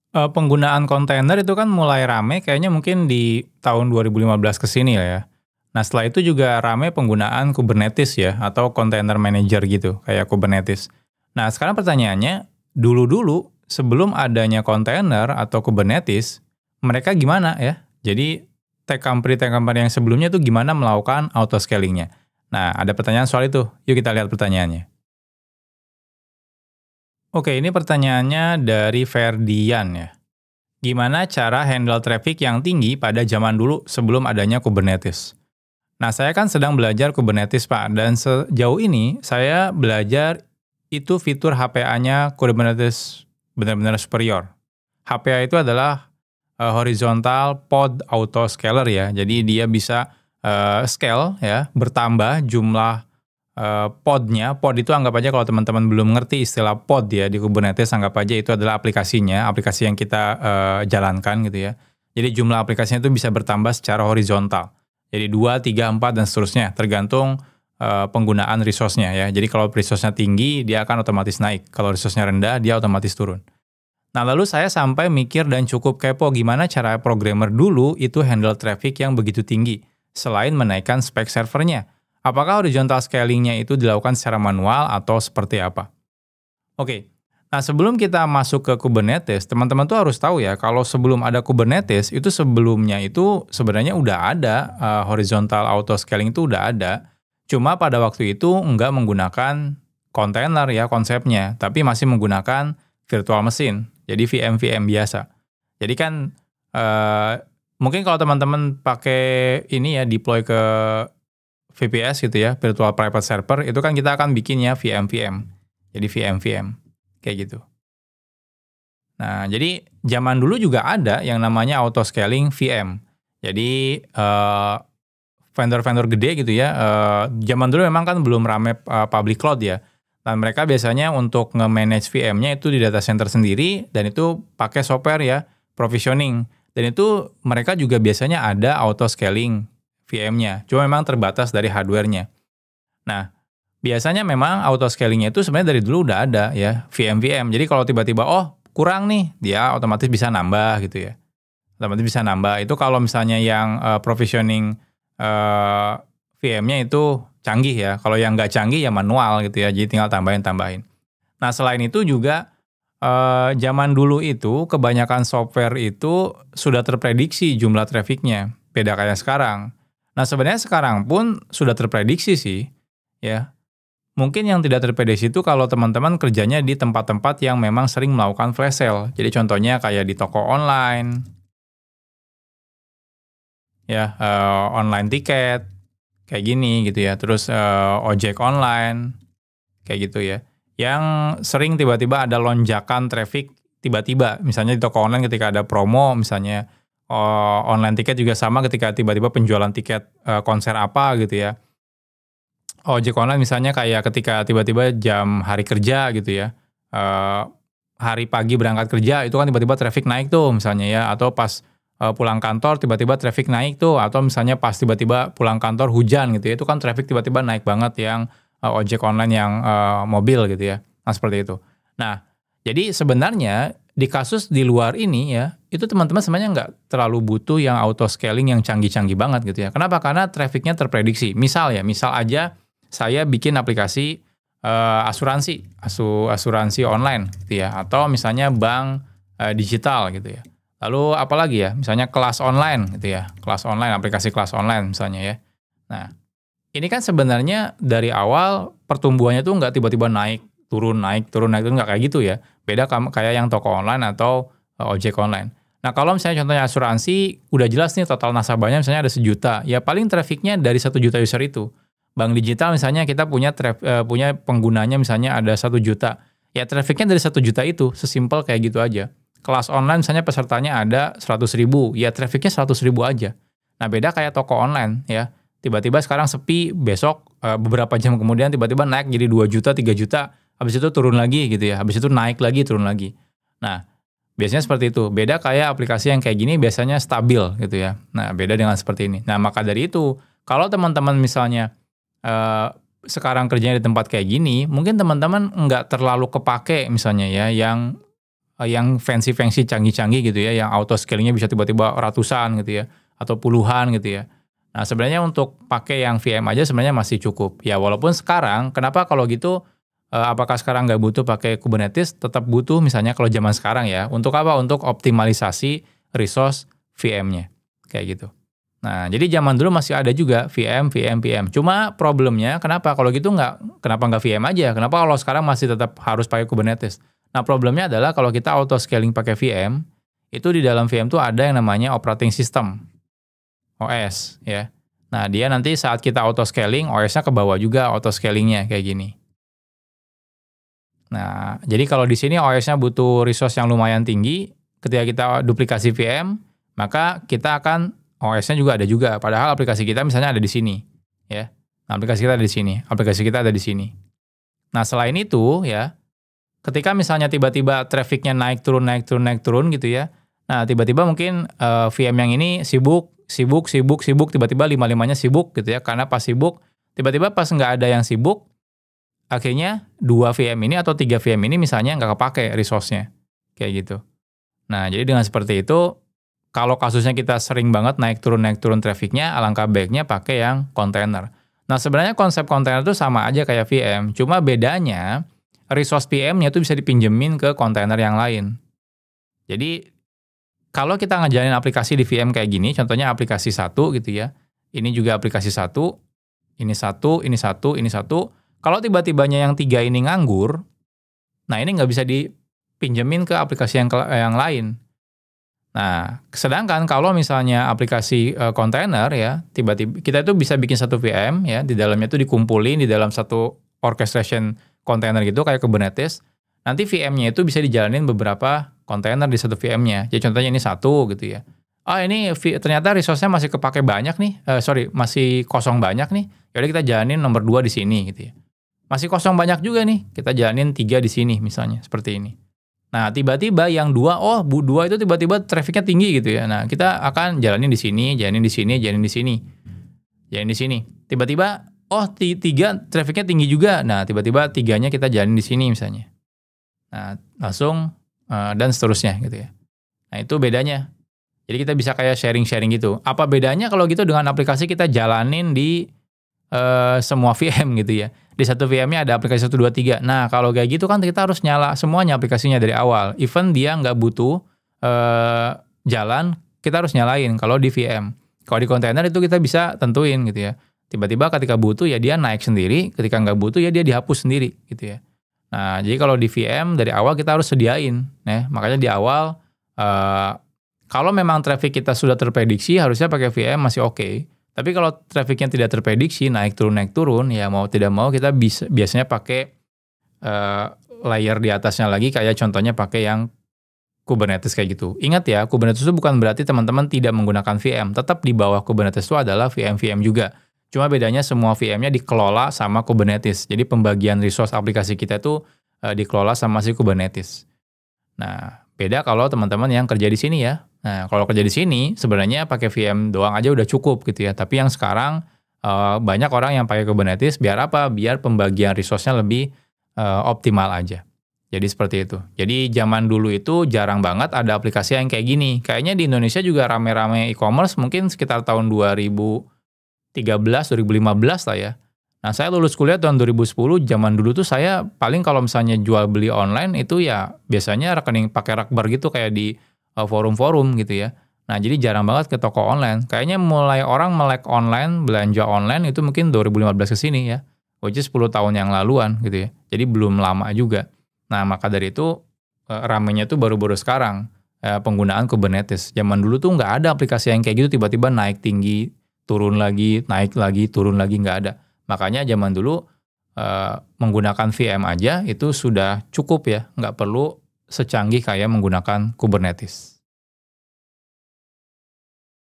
Penggunaan kontainer itu kan mulai rame kayaknya mungkin di tahun 2015 ke sini ya. Nah, setelah itu juga rame penggunaan Kubernetes ya, atau container manager gitu, kayak Kubernetes. Nah, sekarang pertanyaannya, dulu-dulu sebelum adanya kontainer atau Kubernetes, mereka gimana ya? Jadi, tech company yang sebelumnya itu gimana melakukan auto scaling-nya? Nah, ada pertanyaan soal itu. Yuk kita lihat pertanyaannya. Oke, ini pertanyaannya dari Ferdian ya. Gimana cara handle traffic yang tinggi pada zaman dulu sebelum adanya Kubernetes? Nah, saya kan sedang belajar Kubernetes, Pak, dan sejauh ini saya belajar itu fitur HPA-nya Kubernetes benar-benar superior. HPA itu adalah horizontal pod auto scaler ya. Jadi dia bisa scale ya, bertambah jumlah podnya. Pod itu anggap aja kalau teman-teman belum ngerti istilah pod ya di Kubernetes, anggap aja itu adalah aplikasinya, aplikasi yang kita jalankan gitu ya. Jadi jumlah aplikasinya itu bisa bertambah secara horizontal. Jadi 2, 3, 4, dan seterusnya, tergantung penggunaan resource-nya ya. Jadi kalau resource-nya tinggi, dia akan otomatis naik. Kalau resource-nya rendah, dia otomatis turun. Nah, lalu saya sampai mikir dan cukup kepo gimana cara programmer dulu itu handle traffic yang begitu tinggi, selain menaikkan spek servernya. Apakah horizontal scaling-nya itu dilakukan secara manual atau seperti apa? Oke, nah sebelum kita masuk ke Kubernetes, teman-teman tuh harus tahu ya, kalau sebelum ada Kubernetes, itu sebelumnya itu sebenarnya udah ada, horizontal auto scaling itu udah ada. Cuma pada waktu itu nggak menggunakan kontainer ya konsepnya, tapi masih menggunakan virtual machine, jadi VM-VM biasa. Jadi kan, mungkin kalau teman-teman pakai ini ya, deploy ke VPS gitu ya, virtual private server, itu kan kita akan bikinnya VM-VM. Jadi VM-VM, kayak gitu. Nah, jadi zaman dulu juga ada yang namanya auto scaling VM. Jadi vendor-vendor gede gitu ya, zaman dulu memang kan belum rame public cloud ya. Dan mereka biasanya untuk nge-manage VM-nya itu di data center sendiri, dan itu pakai software ya, provisioning. Dan itu mereka juga biasanya ada auto scaling VM-nya, cuma memang terbatas dari hardware-nya. Nah, biasanya memang auto scaling-nya itu sebenarnya dari dulu udah ada ya, VM-VM. Jadi kalau tiba-tiba, oh kurang nih, dia otomatis bisa nambah gitu ya. Otomatis bisa nambah. Itu kalau misalnya yang provisioning VM-nya itu canggih ya. Kalau yang nggak canggih ya manual gitu ya, jadi tinggal tambahin-tambahin. Nah, selain itu juga zaman dulu itu kebanyakan software itu sudah terprediksi jumlah trafficnya, beda kayak sekarang. Nah, sebenarnya sekarang pun sudah terprediksi sih, ya. Mungkin yang tidak terprediksi itu kalau teman-teman kerjanya di tempat-tempat yang memang sering melakukan flash sale. Jadi contohnya kayak di toko online, ya, online tiket, kayak gini gitu ya. Terus ojek online, kayak gitu ya. Yang sering tiba-tiba ada lonjakan traffic tiba-tiba. Misalnya di toko online ketika ada promo, misalnya online tiket juga sama ketika tiba-tiba penjualan tiket konser apa gitu ya. Ojek online misalnya kayak ketika tiba-tiba jam hari kerja gitu ya, hari pagi berangkat kerja itu kan tiba-tiba traffic naik tuh misalnya ya, atau pas pulang kantor tiba-tiba traffic naik tuh, atau misalnya pas tiba-tiba pulang kantor hujan gitu ya, itu kan traffic tiba-tiba naik banget yang ojek online yang mobil gitu ya. Nah, seperti itu. Nah, jadi sebenarnya di kasus di luar ini ya, itu teman-teman sebenarnya nggak terlalu butuh yang auto scaling yang canggih-canggih banget gitu ya. Kenapa? Karena trafficnya terprediksi. Misal ya, misal aja saya bikin aplikasi asuransi online gitu ya, atau misalnya bank digital gitu ya. Lalu apalagi ya, misalnya kelas online gitu ya, kelas online, aplikasi kelas online misalnya ya. Nah, ini kan sebenarnya dari awal pertumbuhannya tuh nggak tiba-tiba naik turun, nggak kayak gitu ya. Beda kayak yang toko online atau ojek online. Nah, kalau misalnya contohnya asuransi, udah jelas nih total nasabahnya misalnya ada 1 juta, ya paling trafficnya dari 1 juta user itu. Bank digital misalnya kita punya penggunanya misalnya ada 1 juta, ya trafficnya dari 1 juta itu, sesimpel kayak gitu aja. Kelas online misalnya pesertanya ada 100.000, ya trafficnya 100.000 aja. Nah, beda kayak toko online ya, tiba-tiba sekarang sepi, besok beberapa jam kemudian tiba-tiba naik jadi 2 juta, 3 juta, habis itu turun lagi gitu ya, habis itu naik lagi, turun lagi. Nah, biasanya seperti itu. Beda kayak aplikasi yang kayak gini biasanya stabil gitu ya. Nah, beda dengan seperti ini. Nah, maka dari itu, kalau teman-teman misalnya sekarang kerjanya di tempat kayak gini, mungkin teman-teman nggak terlalu kepake misalnya ya, yang yang fancy-fancy, canggih-canggih gitu ya, yang auto scaling-nya bisa tiba-tiba ratusan gitu ya, atau puluhan gitu ya. Nah, sebenarnya untuk pakai yang VM aja sebenarnya masih cukup. Ya walaupun sekarang, kenapa kalau gitu, apakah sekarang nggak butuh pakai Kubernetes? Tetap butuh misalnya kalau zaman sekarang ya, untuk apa? Untuk optimalisasi resource VM-nya, kayak gitu. Nah, jadi zaman dulu masih ada juga VM. Cuma problemnya kenapa? Kalau gitu kenapa nggak VM aja? Kenapa kalau sekarang masih tetap harus pakai Kubernetes? Nah, problemnya adalah kalau kita auto scaling pakai VM, itu di dalam VM tuh ada yang namanya operating system, OS ya. Nah, dia nanti saat kita auto scaling, OS-nya ke bawah juga auto scalingnya kayak gini. Nah, jadi kalau di sini OS-nya butuh resource yang lumayan tinggi, ketika kita duplikasi VM, maka kita akan OS-nya juga ada juga, padahal aplikasi kita misalnya ada di sini, ya. Nah, aplikasi kita ada di sini, aplikasi kita ada di sini. Nah, selain itu ya, ketika misalnya tiba-tiba traffic-nya naik turun gitu ya. Nah, tiba-tiba mungkin VM yang ini sibuk, tiba-tiba lima-limanya sibuk gitu ya. Karena pas sibuk, tiba-tiba pas nggak ada yang sibuk, akhirnya 2 VM ini atau 3 VM ini misalnya nggak kepake resource-nya. Kayak gitu. Nah, jadi dengan seperti itu, kalau kasusnya kita sering banget naik turun traffic-nya, alangkah baiknya pakai yang kontainer. Nah, sebenarnya konsep kontainer itu sama aja kayak VM, cuma bedanya resource VM-nya itu bisa dipinjemin ke kontainer yang lain. Jadi, kalau kita ngejalanin aplikasi di VM kayak gini, contohnya aplikasi 1 gitu ya, ini juga aplikasi 1, ini 1, ini 1, ini 1, kalau tiba-tibanya yang 3 ini nganggur, nah ini nggak bisa dipinjemin ke aplikasi yang lain. Nah, sedangkan kalau misalnya aplikasi kontainer ya, tiba-tiba kita itu bisa bikin satu VM ya, di dalamnya itu dikumpulin di dalam satu orchestration kontainer gitu kayak Kubernetes. Nanti VM-nya itu bisa dijalanin beberapa kontainer di satu VM-nya. Jadi contohnya ini satu gitu ya. Ini ternyata resource-nya masih kepake banyak nih, masih kosong banyak nih. Yaudah kita jalanin nomor 2 di sini gitu ya. Masih kosong banyak juga nih, kita jalanin 3 di sini misalnya, seperti ini. Nah, tiba-tiba yang 2, dua itu tiba-tiba traffic-nya tinggi gitu ya. Nah, kita akan jalanin di sini, jalanin di sini, jalanin di sini. Jalanin di sini. Tiba-tiba, 3 traffic-nya tinggi juga. Nah, tiba-tiba 3-nya kita jalanin di sini misalnya. Nah, langsung, dan seterusnya gitu ya. Nah, itu bedanya. Jadi kita bisa kayak sharing-sharing gitu. Apa bedanya kalau gitu dengan aplikasi kita jalanin di semua VM gitu ya. Di satu VM-nya ada aplikasi 1, 2, 3. Nah, kalau kayak gitu kan kita harus nyala semuanya aplikasinya dari awal. Even dia nggak butuh jalan, kita harus nyalain kalau di VM. Kalau di kontainer itu kita bisa tentuin gitu ya. Tiba-tiba ketika butuh ya dia naik sendiri, ketika nggak butuh ya dia dihapus sendiri gitu ya. Nah, jadi kalau di VM dari awal kita harus sediain. Ya. Makanya di awal, kalau memang traffic kita sudah terprediksi, harusnya pakai VM masih oke. Tapi kalau trafficnya tidak terprediksi, naik turun, ya mau tidak mau kita biasanya pakai layer di atasnya lagi, kayak contohnya pakai yang Kubernetes kayak gitu. Ingat ya, Kubernetes itu bukan berarti teman-teman tidak menggunakan VM. Tetap di bawah Kubernetes itu adalah VM juga. Cuma bedanya semua VM-nya dikelola sama Kubernetes. Jadi pembagian resource aplikasi kita itu dikelola sama si Kubernetes. Nah, beda kalau teman-teman yang kerja di sini ya. Nah, kalau kerja di sini sebenarnya pakai VM doang aja udah cukup gitu ya. Tapi yang sekarang banyak orang yang pakai Kubernetes biar apa? Biar pembagian resource-nya lebih optimal aja. Jadi seperti itu. Jadi zaman dulu itu jarang banget ada aplikasi yang kayak gini. Kayaknya di Indonesia juga rame-rame e-commerce mungkin sekitar tahun 2013, 2015 lah ya. Nah, saya lulus kuliah tahun 2010, zaman dulu tuh saya paling kalau misalnya jual beli online itu ya biasanya rekening pakai Rakbar gitu kayak di forum-forum gitu ya. Nah, jadi jarang banget ke toko online. Kayaknya mulai orang melek online, belanja online itu mungkin 2015 ke sini ya. Which is 10 tahun yang laluan gitu ya. Jadi belum lama juga. Nah, maka dari itu ramenya tuh baru-baru sekarang penggunaan Kubernetes. Zaman dulu tuh nggak ada aplikasi yang kayak gitu tiba-tiba naik tinggi, turun lagi, naik lagi, turun lagi, nggak ada. Makanya zaman dulu menggunakan VM aja itu sudah cukup ya, nggak perlu secanggih kayak menggunakan Kubernetes.